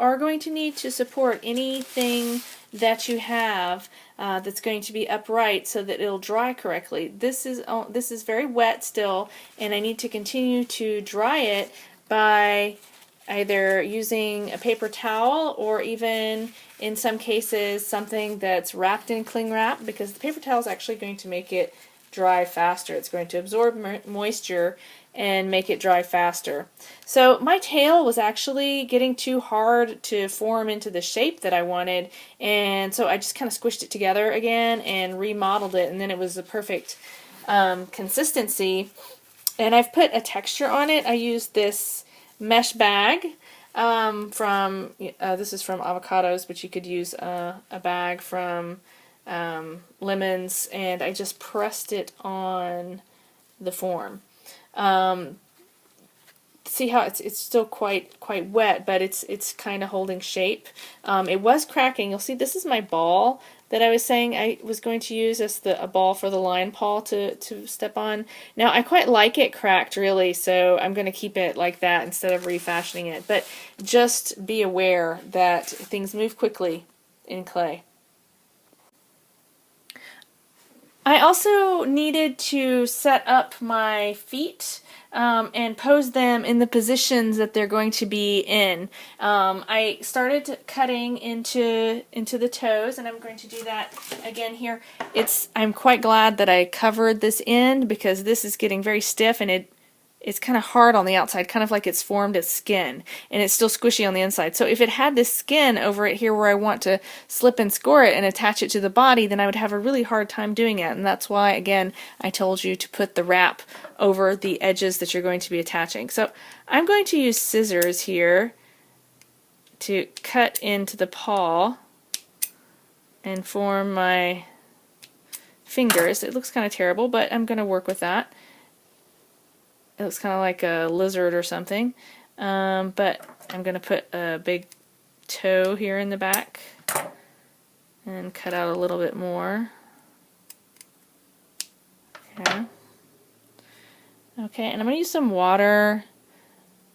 are going to need to support anything that you have that's going to be upright so that it'll dry correctly. This is very wet still, and I need to continue to dry it by either using a paper towel or even in some cases something that's wrapped in cling wrap, because the paper towel is actually going to make it dry faster. It's going to absorb moisture and make it dry faster. So my tail was actually getting too hard to form into the shape that I wanted, and so I just kind of squished it together again and remodeled it, and then it was the perfect consistency. And I've put a texture on it. I used this mesh bag from this is from Avocados, but you could use a bag from Lemons, and I just pressed it on the form. See how it's still quite wet, but it's kind of holding shape. It was cracking. You'll see this is my ball that I was saying I was going to use as a ball for the lion paw to step on. Now I quite like it cracked, really, so I'm going to keep it like that instead of refashioning it. But just be aware that things move quickly in clay. I also needed to set up my feet and pose them in the positions that they're going to be in. I started cutting into the toes, and I'm going to do that again here. I'm quite glad that I covered this end, because this is getting very stiff, and it's kind of hard on the outside, kind of like it's formed as skin, and it's still squishy on the inside. So if it had this skin over it here where I want to slip and score it and attach it to the body, then I would have a really hard time doing it. And that's why, again, I told you to put the wrap over the edges that you're going to be attaching. So I'm going to use scissors here to cut into the paw and form my fingers. It looks kind of terrible, but I'm going to work with that. It looks kind of like a lizard or something, but I'm going to put a big toe here in the back and cut out a little bit more. Okay, and I'm going to use some water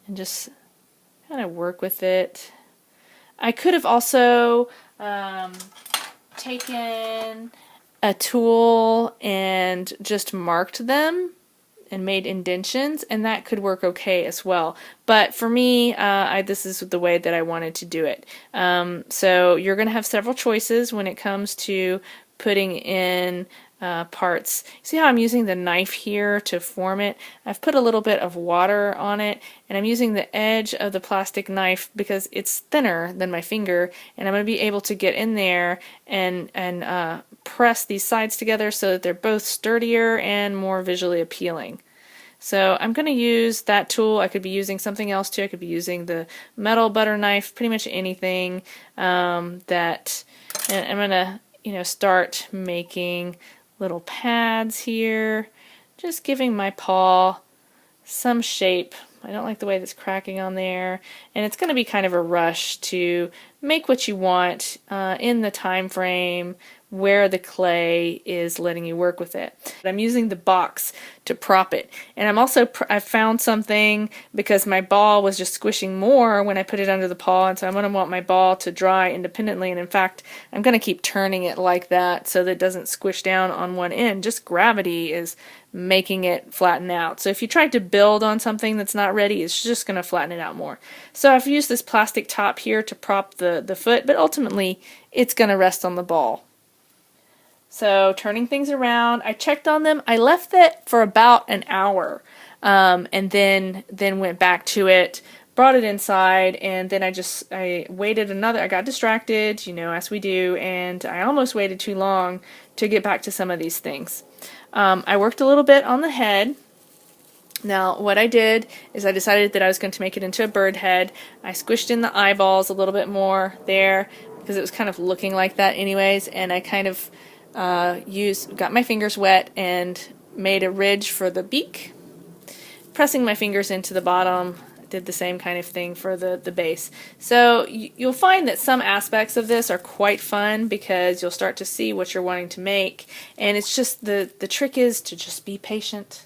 and just kind of work with it. I could have also taken a tool and just marked them and made indentions, and that could work okay as well. But for me, this is the way that I wanted to do it. So you're going to have several choices when it comes to putting in parts. See how I'm using the knife here to form it? I've put a little bit of water on it, and I'm using the edge of the plastic knife because it's thinner than my finger, and I'm going to be able to get in there and press these sides together so that they're both sturdier and more visually appealing. So I'm going to use that tool. I could be using something else too. I could be using the metal butter knife, pretty much anything and I'm going to start making little pads here, just giving my paw some shape. I don't like the way that's cracking on there, and it's going to be kind of a rush to make what you want in the time frame where the clay is letting you work with it. I'm using the box to prop it, and I found something because my ball was just squishing more when I put it under the paw, and so I'm going to want my ball to dry independently, and in fact I'm going to keep turning it like that so that it doesn't squish down on one end. Just gravity is making it flatten out. So if you try to build on something that's not ready, it's just going to flatten it out more. So I've used this plastic top here to prop the foot, but ultimately it's going to rest on the ball. So turning things around, I checked on them. I left it for about an hour and then went back to it, brought it inside, and then I waited I got distracted, as we do, and I almost waited too long to get back to some of these things. I worked a little bit on the head. Now what I did is I decided that I was going to make it into a bird head. I squished in the eyeballs a little bit more there because it was kind of looking like that anyways, and I kind of got my fingers wet and made a ridge for the beak, pressing my fingers into the bottom. Did the same kind of thing for the base. So you'll find that some aspects of this are quite fun because you'll start to see what you're wanting to make, and it's just the trick is to just be patient.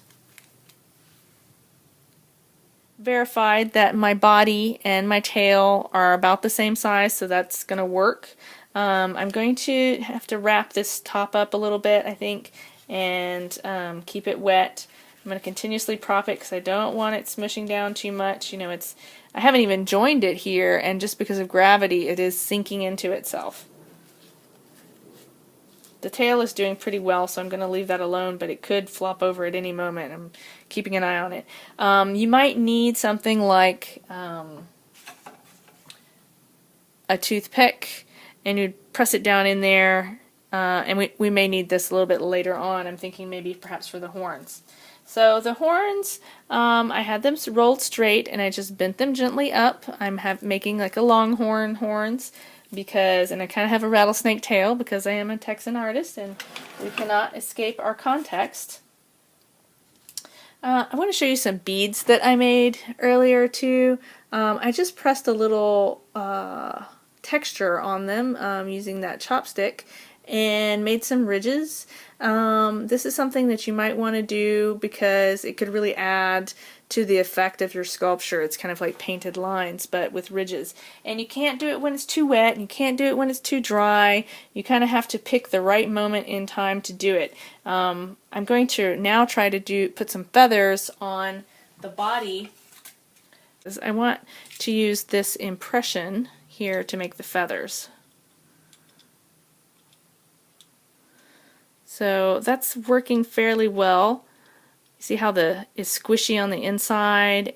verified that my body and my tail are about the same size, so that's going to work. I'm going to have to wrap this top up a little bit, I think, and keep it wet. I'm going to continuously prop it because I don't want it smushing down too much. You know, I haven't even joined it here, and just because of gravity, it is sinking into itself. The tail is doing pretty well, so I'm going to leave that alone, but it could flop over at any moment. I'm keeping an eye on it. You might need something like a toothpick, and you'd press it down in there, and we may need this a little bit later on. I'm thinking maybe perhaps for the horns. So the horns, I had them rolled straight, and I just bent them gently up. I'm making like a longhorn horns, and I kind of have a rattlesnake tail because I am a Texan artist and we cannot escape our context. I want to show you some beads that I made earlier too. I just pressed a little texture on them using that chopstick and made some ridges. This is something that you might want to do because it could really add to the effect of your sculpture. It's kind of like painted lines, but with ridges. And you can't do it when it's too wet, and you can't do it when it's too dry. You kind of have to pick the right moment in time to do it. I'm going to now try to put some feathers on the body. I want to use this impression here to make the feathers. So that's working fairly well. See how it's squishy on the inside,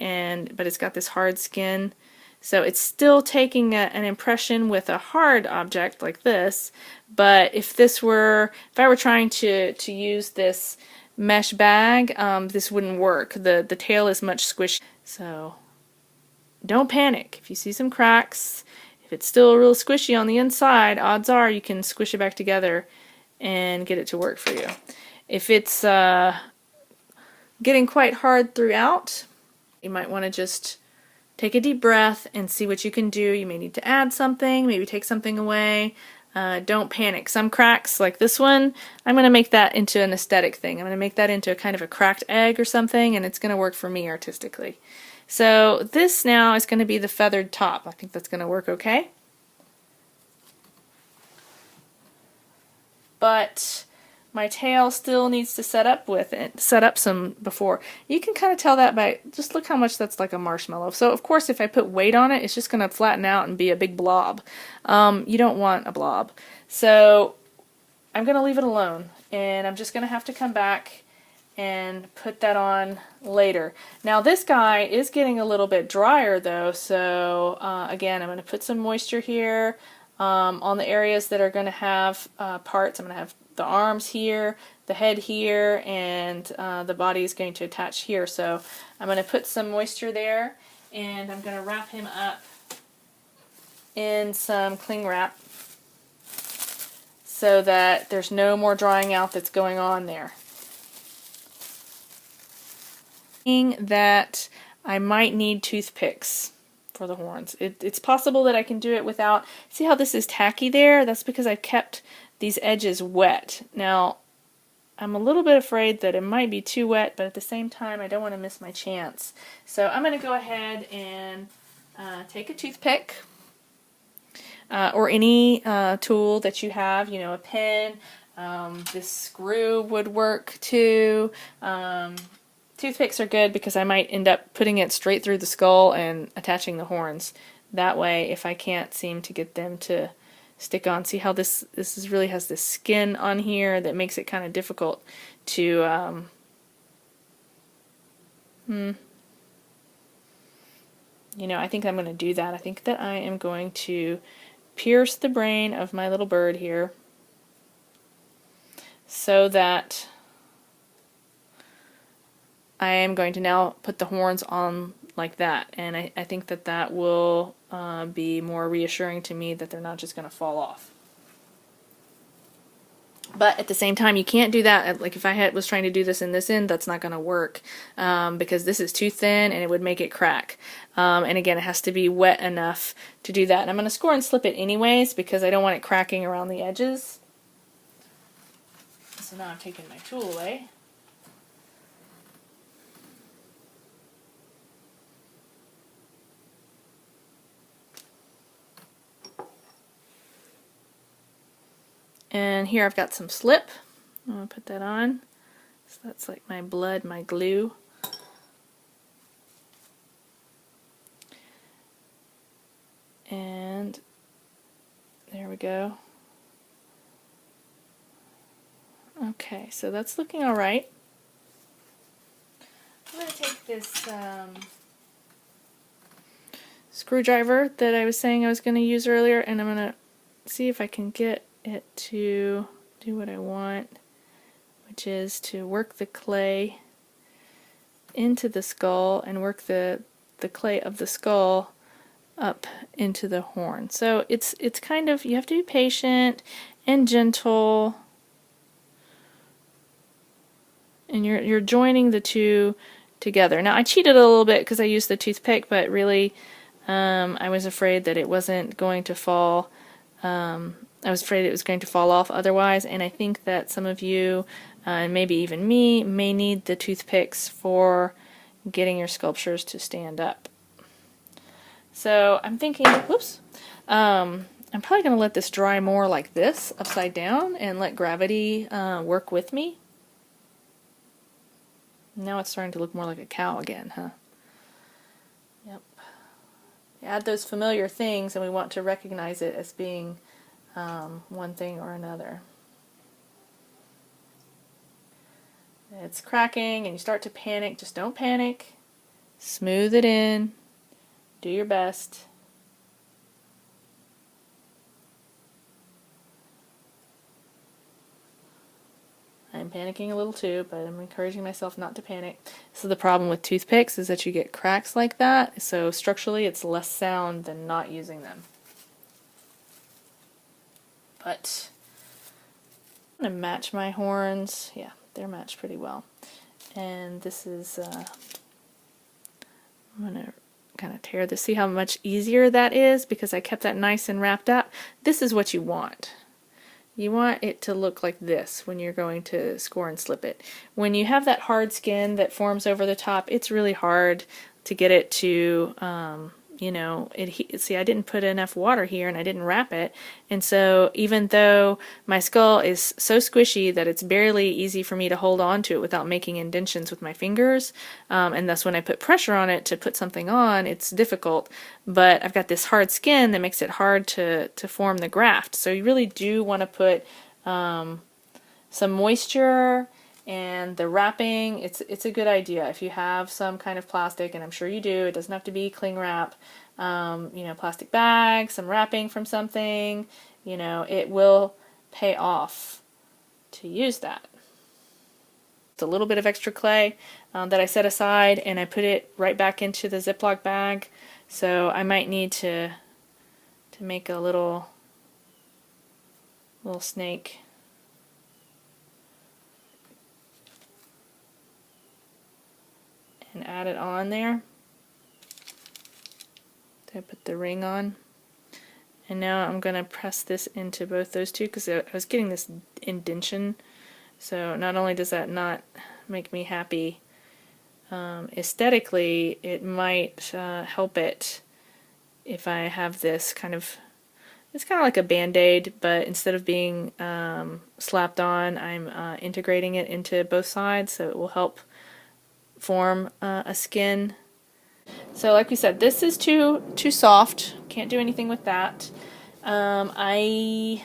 but it's got this hard skin. So it's still taking an impression with a hard object like this, but if I were trying to use this mesh bag, this wouldn't work. The tail is much squishy. So don't panic. If you see some cracks, if it's still real squishy on the inside, odds are you can squish it back together and get it to work for you. If it's getting quite hard throughout, you might want to just take a deep breath and see what you can do. You may need to add something, maybe take something away. Don't panic. Some cracks, like this one, I'm going to make that into an aesthetic thing. I'm going to make that into a kind of a cracked egg or something, and it's going to work for me artistically. So this now is going to be the feathered top. I think that's going to work okay. But my tail still needs to set up some before. You can kind of tell that by just look how much that's like a marshmallow. So of course if I put weight on it, it's just going to flatten out and be a big blob. You don't want a blob. So I'm going to leave it alone, and I'm just going to have to come back and put that on later. Now this guy is getting a little bit drier though, so again I'm going to put some moisture here on the areas that are going to have parts. I'm going to have the arms here, the head here, and the body is going to attach here. So I'm going to put some moisture there, and I'm going to wrap him up in some cling wrap so that there's no more drying out that's going on there. That I might need toothpicks for the horns. It's possible that I can do it without. See how this is tacky there? That's because I've kept these edges wet. Now I'm a little bit afraid that it might be too wet, but at the same time I don't want to miss my chance. So I'm going to go ahead and take a toothpick or any tool that you have, you know, a pen. This screw would work too. Toothpicks are good because I might end up putting it straight through the skull and attaching the horns. That way, if I can't seem to get them to stick on, see how this really has this skin on here that makes it kind of difficult to you know, I think I'm going to do that. I think that I am going to pierce the brain of my little bird here so that I am going to now put the horns on like that, and I think that that will be more reassuring to me that they're not just going to fall off. But at the same time, you can't do that. Like if I was trying to do this in this end, that's not going to work because this is too thin and it would make it crack. And again, it has to be wet enough to do that. And I'm going to score and slip it anyways because I don't want it cracking around the edges. So now I'm taking my tool away. And here I've got some slip. I'm going to put that on. So that's like my blood, my glue. And there we go. Okay, so that's looking all right. I'm going to take this screwdriver that I was saying I was going to use earlier, and I'm going to see if I can get it to do what I want, which is to work the clay into the skull and work the clay of the skull up into the horn. So it's kind of, you have to be patient and gentle, and you're joining the two together. Now I cheated a little bit because I used the toothpick, but really I was afraid that it wasn't going to fall. I was afraid it was going to fall off otherwise, and I think that some of you, and maybe even me, may need the toothpicks for getting your sculptures to stand up. So I'm thinking, whoops, I'm probably going to let this dry more like this, upside down, and let gravity work with me. Now it's starting to look more like a cow again, huh? Yep. Add those familiar things, and we want to recognize it as being one thing or another. It's cracking and you start to panic. Just don't panic. Smooth it in. Do your best. I'm panicking a little too, but I'm encouraging myself not to panic. So the problem with toothpicks is that you get cracks like that, so structurally it's less sound than not using them. But I'm going to match my horns. Yeah, they're matched pretty well. And this is, I'm going to kind of tear this. See how much easier that is because I kept that nice and wrapped up. This is what you want. You want it to look like this when you're going to score and slip it. When you have that hard skin that forms over the top, it's really hard to get it to, you know, see, I didn't put enough water here and I didn't wrap it, and so even though my skull is so squishy that it's barely easy for me to hold on to it without making indentions with my fingers, and thus when I put pressure on it to put something on, it's difficult, but I've got this hard skin that makes it hard to form the graft. So you really do want to put some moisture, and the wrapping, it's a good idea. If you have some kind of plastic, and I'm sure you do, it doesn't have to be cling wrap, you know, plastic bag, some wrapping from something, you know, it will pay off to use that. It's a little bit of extra clay that I set aside, and I put it right back into the Ziploc bag, so I might need to make a little snake. And add it on there. I put the ring on. And now I'm going to press this into both those two because I was getting this indentation. So not only does that not make me happy aesthetically, it might help it if I have this kind of, it's kind of like a band-aid, but instead of being slapped on, I'm integrating it into both sides, so it will help form a skin. So like we said, this is too soft. Can't do anything with that. I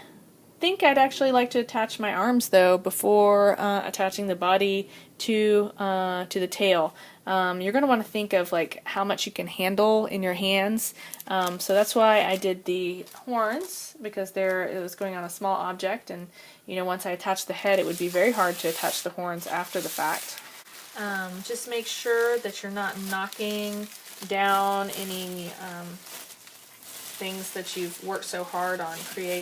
think I'd actually like to attach my arms though before attaching the body to the tail. You're going to want to think of like how much you can handle in your hands. So that's why I did the horns, because it was going on a small object, and you know, once I attached the head, it would be very hard to attach the horns after the fact. Just make sure that you're not knocking down any things that you've worked so hard on creating.